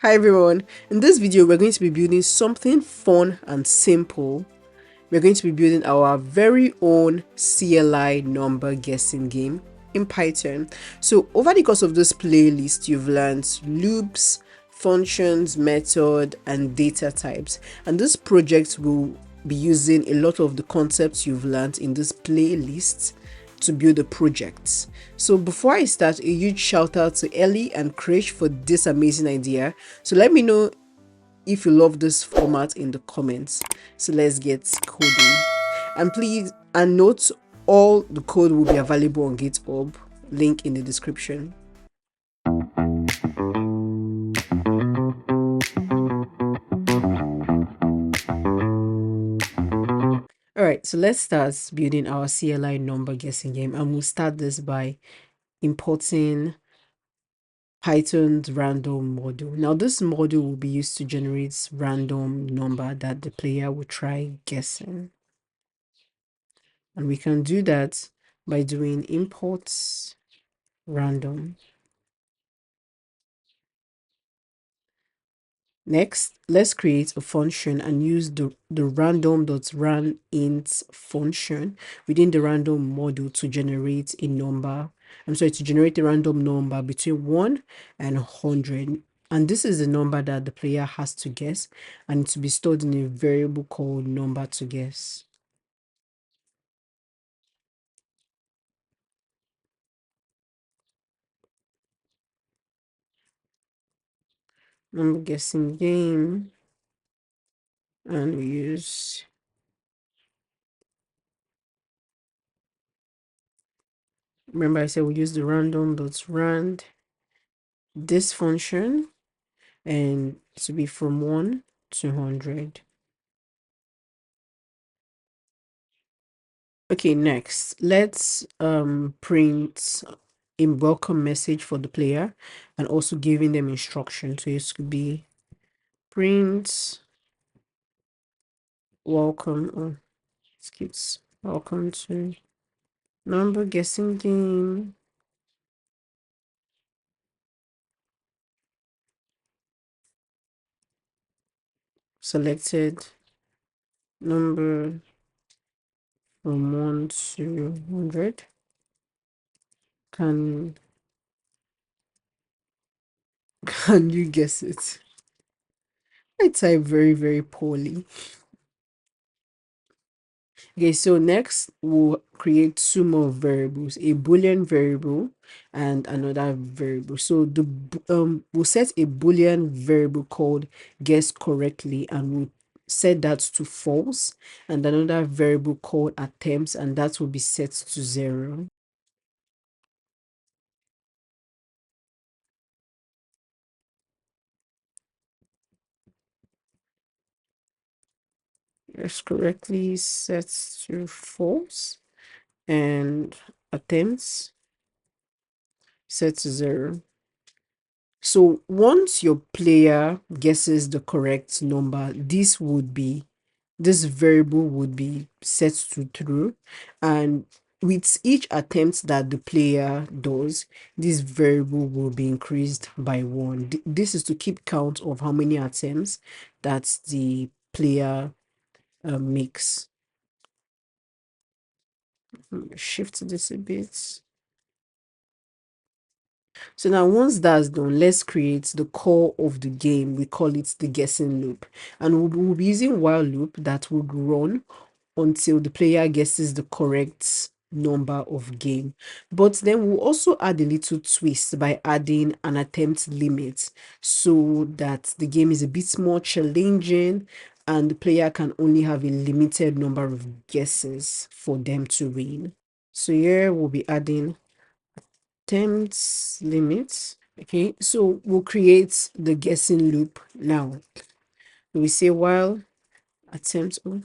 Hi everyone, in this video we're going to be building something fun and simple. We're going to be building our very own CLI number guessing game in Python. So over the course of this playlist you've learned loops, functions, method and data types, and this project will be using a lot of the concepts you've learned in this playlist to build a project. So before I start, a huge shout out to Ellie and Krish for this amazing idea. So let me know if you love this format in the comments. So let's get coding. And please, and note, all the code will be available on GitHub, link in the description. Alright, so let's start building our CLI number guessing game, and we'll start this by importing Python's random model. Now this model will be used to generate random number that the player will try guessing. And we can do that by doing imports random. Next, let's create a function and use the random.runInt function within the random module to generate a number. To generate a random number between 1 and 100. And this is the number that the player has to guess, and to be stored in a variable called number to guess. Number guessing game, and we use, remember I said we use the random.rand this function, and to be from 1 to 100. Okay, next let's print a welcome message for the player and also giving them instructions. So it could be print welcome, or excuse, welcome to number guessing game. Selected number from 1 to 100. Can you guess it? I type very poorly. Okay, so next we'll create two more variables, a boolean variable and another variable. So we'll set a boolean variable called guess correctly, and we'll set that to false, and another variable called attempts, and that will be set to 0. Guess correctly set to false, and attempts set to 0. So once your player guesses the correct number, this variable would be set to true, and with each attempt that the player does, this variable will be increased by 1. This is to keep count of how many attempts that the player makes. Shift this a bit. So now once that's done, let's create the core of the game. We call it the guessing loop, and we'll be using while loop that would run until the player guesses the correct number of game. But then we'll also add a little twist by adding an attempt limit, so that the game is a bit more challenging and the player can only have a limited number of guesses for them to win. So here we'll be adding attempts limit. Okay, so we'll create the guessing loop now. We say while attempt, oh,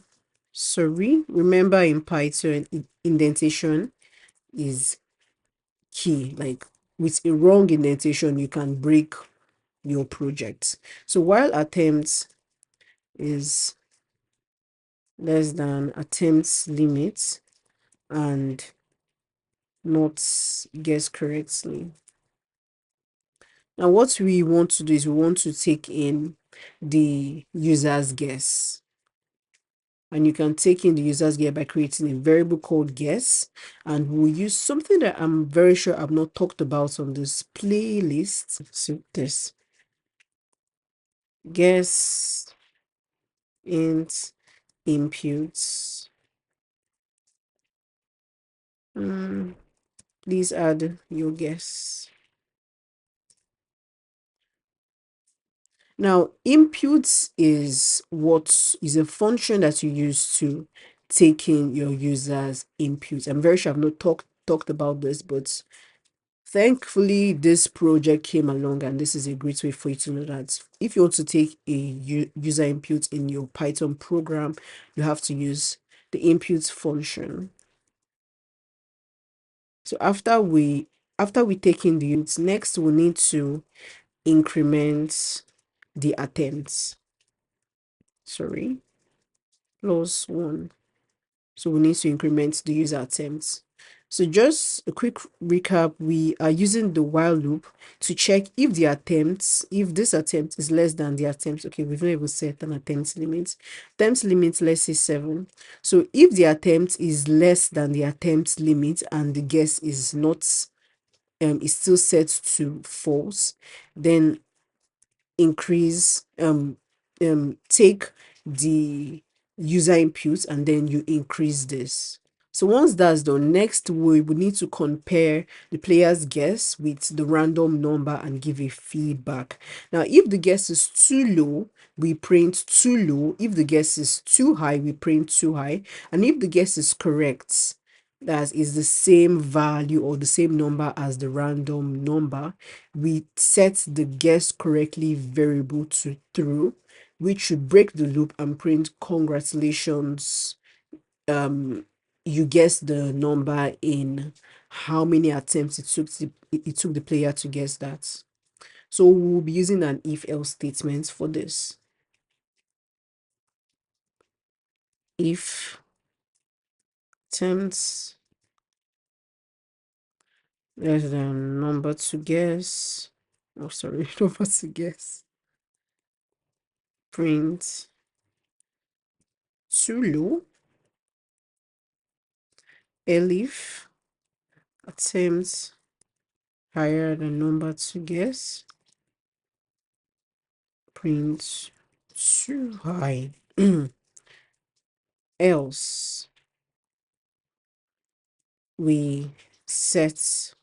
sorry, remember in Python indentation is key. Like with a wrong indentation you can break your project. So while attempts is less than attempts limit and not guess correctly. Now, what we want to do is we want to take in the user's guess. And you can take in the user's guess by creating a variable called guess. And we'll use something that I'm very sure I've not talked about on this playlist. So this guess int inputs. Please add your guess. Now, inputs is what is a function that you use to take in your user's inputs. I'm very sure I've not talked about this, but thankfully this project came along, and this is a great way for you to know that if you want to take a user input in your Python program, you have to use the inputs function. So after we take in the units, next we need to increment the attempts. Sorry, +1. So we need to increment the user attempts. So just a quick recap, we are using the while loop to check if this attempt is less than the attempt. Okay, we've not even set an attempt limit. Attempt limit, let's say 7. So if the attempt is less than the attempt limit and the guess is not is still set to false, then increase take the user inputs and then you increase this. So once that's done, next we would need to compare the player's guess with the random number and give a feedback. Now, if the guess is too low, we print too low. If the guess is too high, we print too high. And if the guess is correct, that is the same value or the same number as the random number, we set the guess correctly variable to true, which should break the loop and print congratulations, you guess the number in how many attempts it took the player to guess that. So we'll be using an if else statement for this. If attempts less than number to guess, oh sorry, number to guess, print too low. Elif attempts higher than number to guess, print too high. Else we set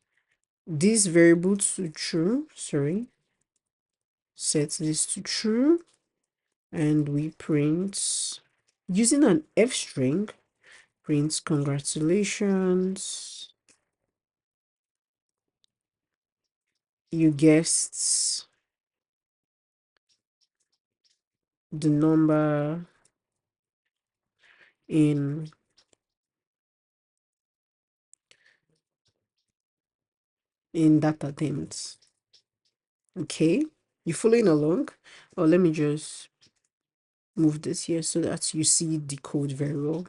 this variable to true, set this to true, and we print using an f string, print congratulations, you guessed the number in that attempt. Okay, you following along? Oh, let me just move this here so that you see the code very well.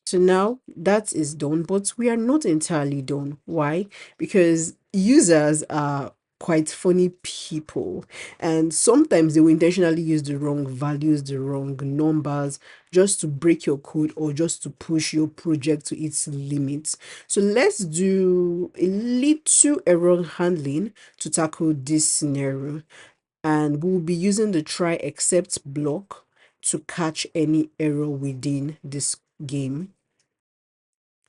So now that is done, but we are not entirely done. Why? Because users are quite funny people, and sometimes they will intentionally use the wrong values, the wrong numbers, just to break your code or just to push your project to its limits. So let's do a little error handling to tackle this scenario, and we'll be using the try except block to catch any error within this game.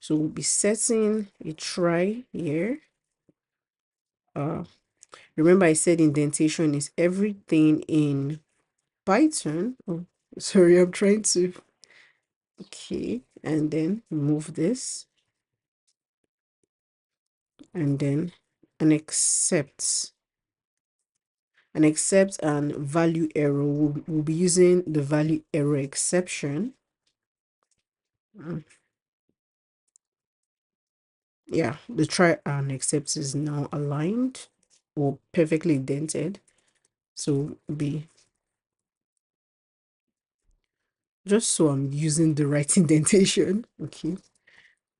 So we'll be setting a try here. Remember I said indentation is everything in Python. Oh, sorry, I'm trying to. Okay, and then move this, and then an except. An except and value error. We'll be using the value error exception. Yeah, the try and except is now aligned or perfectly indented. So be just so I'm using the right indentation. Okay,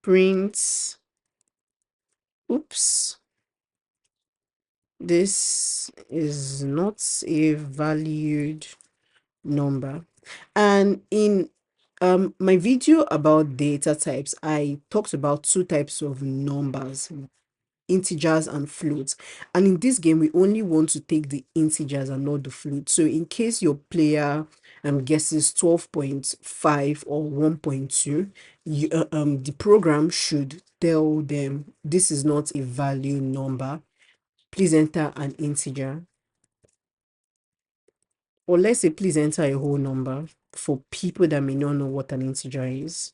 print, oops, This is not a valued number. And in my video about data types, I talked about two types of numbers, integers and floats. And in this game, we only want to take the integers and not the float. So in case your player guesses 12.5 or 1.2, the program should tell them this is not a value number. Please enter an integer. Or let's say please enter a whole number for people that may not know what an integer is.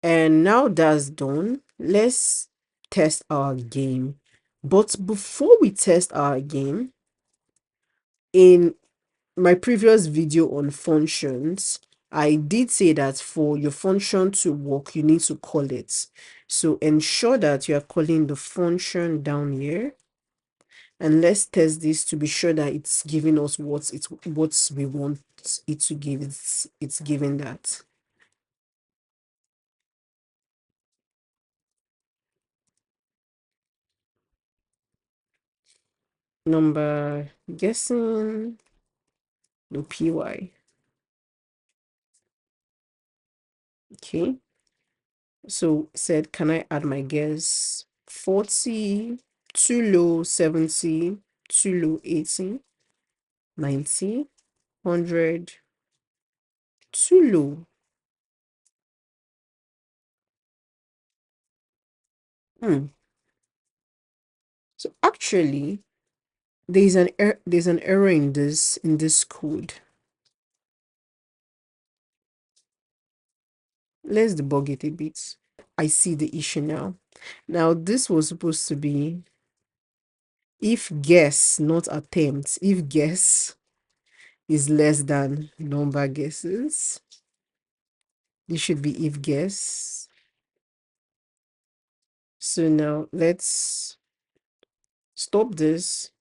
And now that's done, let's test our game. But before we test our game, in my previous video on functions, I did say that for your function to work, you need to call it. So ensure that you are calling the function down here. And let's test this to be sure that it's giving us what we want it to give. It's giving that. Number guessing, no py. Okay, so said, can I add my guess? 40, too low, 70, too low, 80, 90, 100, too low. Hmm. So actually, there's an error in this code. Let's debug it a bit. I see the issue now. Now this was supposed to be if guess, not attempt. If guess is less than number guesses, this should be if guess. So now let's stop this,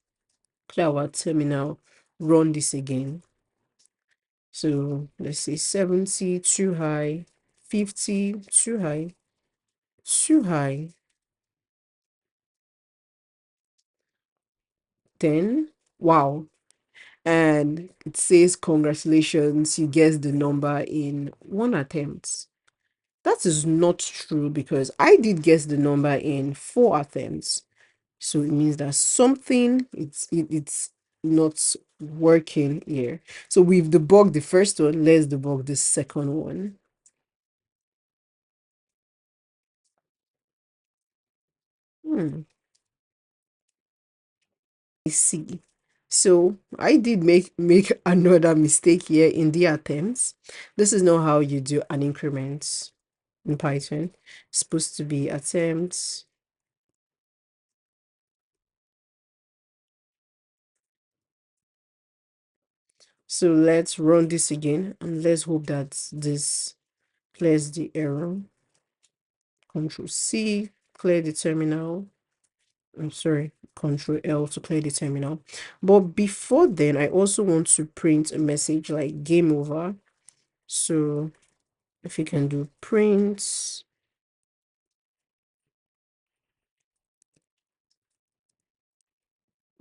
clear our terminal, run this again. So let's say 70, too high, 50, too high, too high, 10. Wow. And it says, congratulations, you guessed the number in one attempt. That is not true because I did guess the number in 4 attempts. So it means that something it's not working here. So we've debugged the first one. Let's debug the second one. Hmm. I see. So I did make another mistake here in the attempts. This is not how you do an increment in Python. It's supposed to be attempts. So let's run this again and let's hope that this clears the error. Control C, clear the terminal. I'm sorry, Control L to clear the terminal. But before then, I also want to print a message like game over. So if you can do print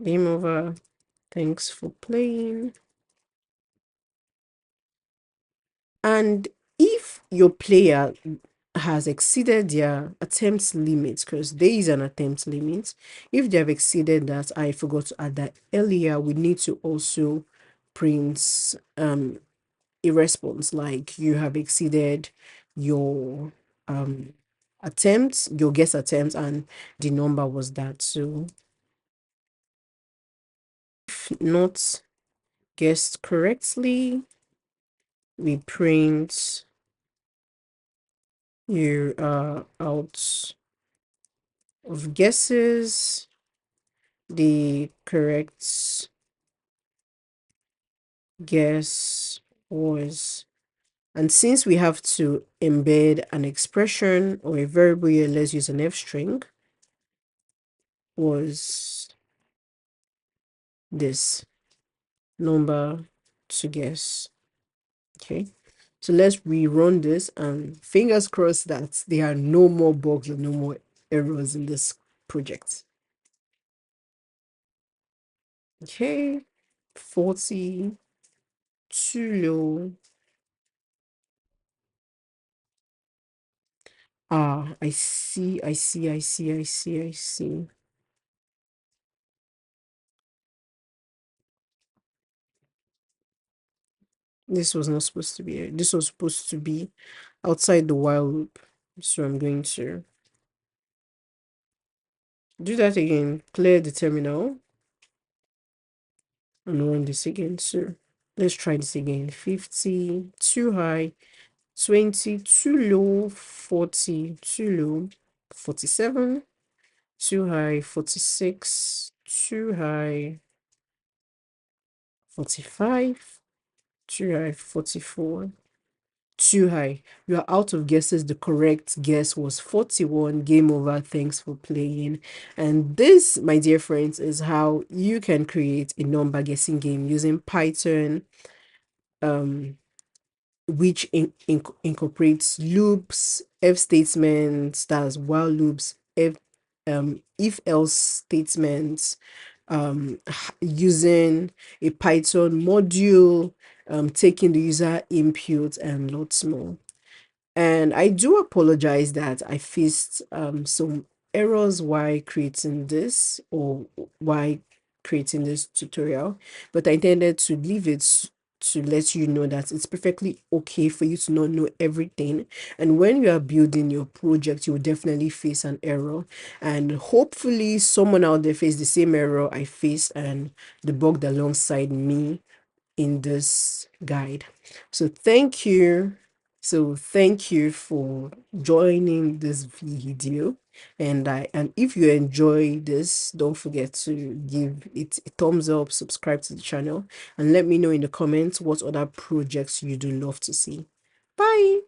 game over, thanks for playing. And if your player has exceeded their attempt limit, because there is an attempt limit, if they have exceeded that, I forgot to add that earlier, we need to also print a response like you have exceeded your attempts, your guess attempt, and the number was that. So if not guessed correctly, we print you out of guesses. The correct guess was, and since we have to embed an expression or a variable here, let's use an f string, was this number to guess. Okay, so let's rerun this and fingers crossed that there are no more bugs or no more errors in this project. Okay, 40, too low. Ah, I see. This was not supposed to be, this was supposed to be outside the while loop. So I'm going to do that again. Clear the terminal and run this again. So let's try this again. 50, too high, 20, too low, 40, too low, 47, too high, 46, too high, 45, too high, 44. Too high. You are out of guesses. The correct guess was 41. Game over. Thanks for playing. And this, my dear friends, is how you can create a number guessing game using Python, um, which incorporates loops, if statements, that's while loops, if else statements, using a Python module, taking the user input, and lots more. And I do apologize that I faced some errors while creating this, or why creating this tutorial, but I intended to leave it to let you know that it's perfectly okay for you to not know everything. And when you are building your project, you will definitely face an error. And hopefully someone out there faced the same error I faced and debugged alongside me in this guide. So thank you. So thank you for joining this video. And if you enjoy this, don't forget to give it a thumbs up, subscribe to the channel, and let me know in the comments what other projects you do love to see. Bye.